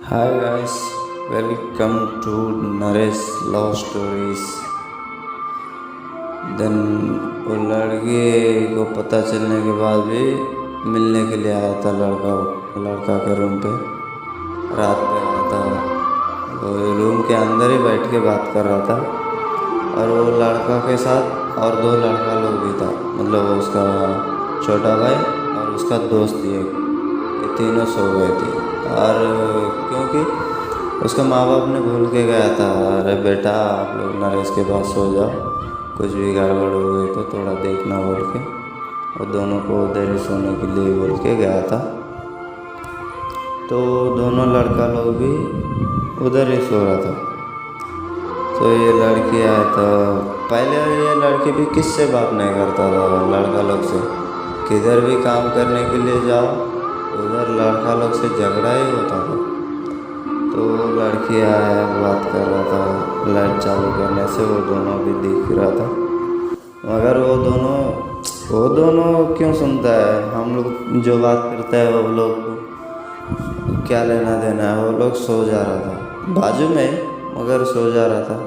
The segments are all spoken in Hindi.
Hi guys, welcome to Naresh Love Stories. Then वो लड़के को पता चलने के बाद भी मिलने के लिए आया था लड़का के रूम पे। रात पे आया था, वो रूम के अंदर ही बैठ के बात कर रहा था और वो लड़का के साथ और दो लड़का लोग भी था, मतलब वो उसका छोटा भाई और उसका दोस्त ही एक, ये तीनों सो गए थे। और क्योंकि उसका माँ बाप ने भूल के गया था, अरे बेटा आप लोग नरेश के पास सो जाओ, कुछ भी गड़बड़ हो गई तो थोड़ा देखना बोल के वो दोनों को उधर ही सोने के लिए बोल के गया था। तो दोनों लड़का लोग भी उधर ही सो रहा था। तो ये लड़की आया था, पहले ये लड़की भी किससे बात नहीं करता था लड़का लोग से, किधर भी काम करने के लिए जाओ उधर लड़का लोग से झगड़ा ही होता था। तो लड़की आया बात कर रहा था, लाइट चालू करने से वो दोनों भी दिख रहा था, मगर वो दोनों क्यों सुनता है, हम लोग जो बात करते हैं वो लोग को क्या लेना देना है। वो लोग सो जा रहा था बाजू में, मगर सो जा रहा था।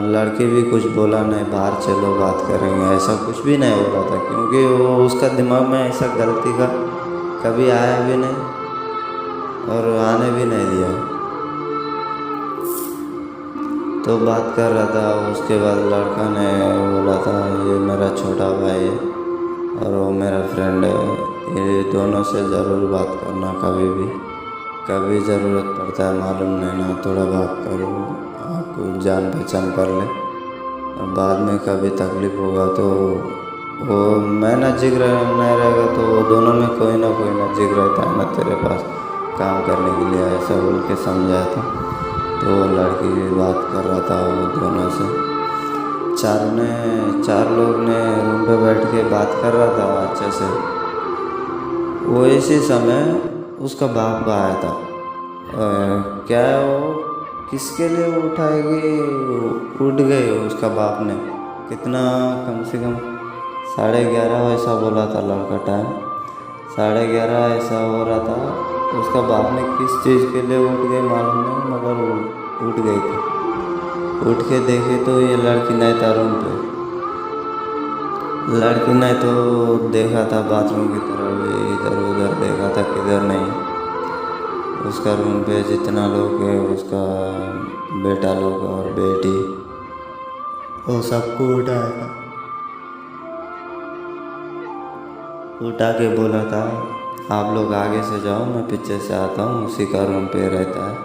लड़की भी कुछ बोला नहीं, बाहर चलो बात करेंगे, ऐसा कुछ भी नहीं बोला था, क्योंकि वो उसका दिमाग में ऐसा गलती का कभी आया भी नहीं और आने भी नहीं दिया। तो बात कर रहा था, उसके बाद लड़का ने बोला था ये मेरा छोटा भाई है और वो मेरा फ्रेंड है, ये दोनों से ज़रूर बात करना, कभी ज़रूरत पड़ता है मालूम नहीं ना, थोड़ा बात करो, आपको जान पहचान कर ले और बाद में कभी तकलीफ़ होगा तो वो मैं ना जिक्र नहीं रहेगा तो वो दोनों में कोई ना जिक्र रहता है ना तेरे पास काम करने के लिए, ऐसा बोल के समझाया था। तो लड़की भी बात कर रहा था वो दोनों से, चार लोग ने रूम पे बैठ के बात कर रहा था अच्छे से। वो इसी समय उसका बाप आया था। क्या वो किसके लिए उठाएगी, उठ गई उसका बाप ने, कितना कम से कम 11:30 ऐसा बोला था लड़का, टाइम 11:30 ऐसा हो रहा था। उसका बाप ने किस चीज़ के लिए उठ गई मालूम नहीं, मगर वो उठ गई थी। उठ के देखे तो ये लड़की नहीं था रूम पे, लड़की ने तो देखा था बाथरूम की तरफ, इधर उधर देखा था, किधर नहीं। उसका रूम पे जितना लोग है, उसका बेटा लोग और बेटी, वो सबको उठाया था, उठा के बोला था आप लोग आगे से जाओ, मैं पीछे से आता हूँ, उसी का रूम पे रहता है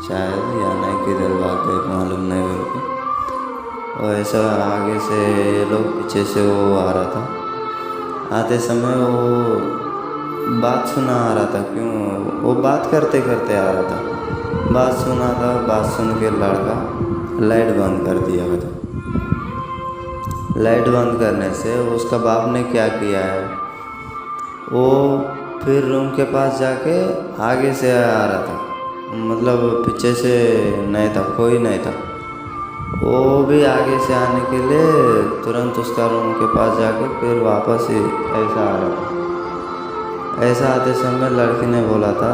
शायद, या नहीं किधर भाग गए मालूम नहीं मेरे को। और ऐसा आगे से ये लोग पीछे से वो आ रहा था, आते समय वो बात सुना आ रहा था, क्यों वो बात करते करते आ रहा था, बात सुना था। बात सुन के लड़का लाइट बंद कर दिया था। लाइट बंद करने से उसका बाप ने क्या किया है, वो फिर रूम के पास जाके आगे से आ रहा था, मतलब पीछे से नहीं था, कोई नहीं था। वो भी आगे से आने के लिए तुरंत उसका रूम के पास जाके फिर वापस ही ऐसा आ रहा था। ऐसा आते समय लड़की ने बोला था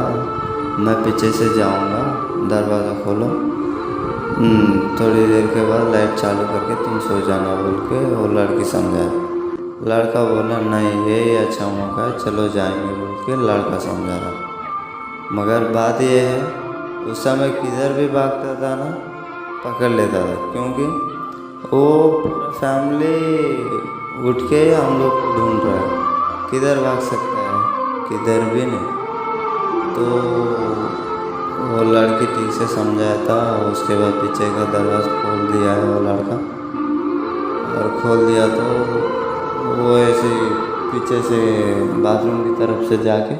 मैं पीछे से जाऊंगा, दरवाज़ा खोलो, थोड़ी देर के बाद लाइट चालू करके तुम सो जाना बोल के वो लड़की समझाया। लड़का बोला नहीं यही अच्छा मौका है, चलो जाएंगे बोल के लड़का समझा रहा। मगर बात यह है उस समय किधर भी भागता था ना पकड़ लेता था, क्योंकि वो पूरा फैमिली उठ के हम लोग को ढूंढ रहा है, किधर भाग सकता है, किधर भी नहीं। तो वो लड़की ठीक से समझाया था। उसके बाद पीछे का दरवाज़ा खोल दिया है वो लड़का, और खोल दिया तो वो ऐसे पीछे से बाथरूम की तरफ से जाके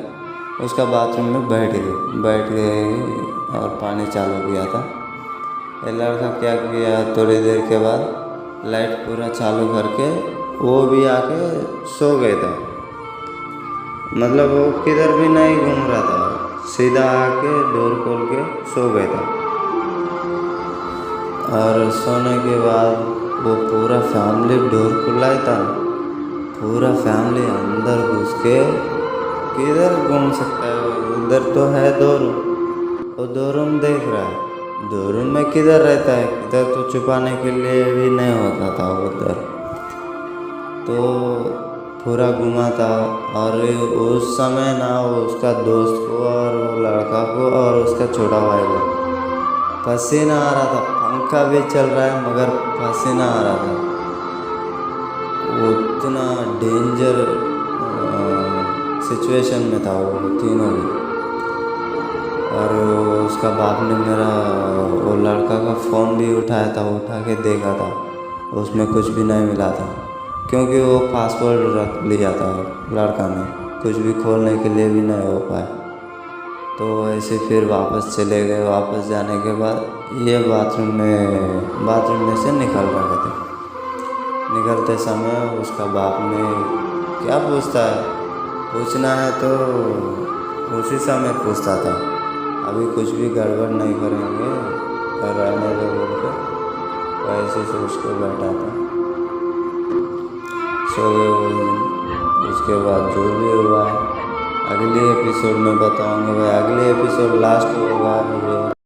उसका बाथरूम में बैठ गए और पानी चालू किया था। ये लड़का क्या किया, थोड़ी देर के बाद लाइट पूरा चालू करके वो भी आके सो गया था, मतलब वो किधर भी नहीं घूम रहा था, सीधा आके डोर खोल के सो गया था। और सोने के बाद वो पूरा फैमिली डोर खुला ही था, पूरा फैमिली अंदर घुस के किधर घूम सकता है, उधर तो है डोर, वो 2 रूम देख रहा है। 2 रूम में किधर रहता है, किधर तो छुपाने के लिए भी नहीं होता था उधर। तो पूरा घूमा था। और उस समय ना उसका दोस्त को और वो लड़का को और उसका छोटा भाई को पसीना आ रहा था। पंखा भी चल रहा है मगर पसीना आ रहा था। वो इतना डेंजर सिचुएशन में था वो तीनों भी। और उसका बाप ने मेरा वो लड़का का फ़ोन भी उठाया था, उठा के देखा था, उसमें कुछ भी नहीं मिला था। क्योंकि वो पासवर्ड रख लिया था लड़का ने, कुछ भी खोलने के लिए भी नहीं हो पाया। तो ऐसे फिर वापस चले गए। वापस जाने के बाद ये बाथरूम में से निकल रहे थे। निकलते समय उसका बाप ने क्या पूछता है, पूछना है तो उसी समय पूछता था, अभी कुछ भी गड़बड़ नहीं करेंगे और रहने दो बोल के वैसे सोच के बैठा था। सो गए उस दिन। उसके बाद जो भी हुआ है अगले एपिसोड में बताऊंगा भाई। अगले एपिसोड लास्ट होगा ये।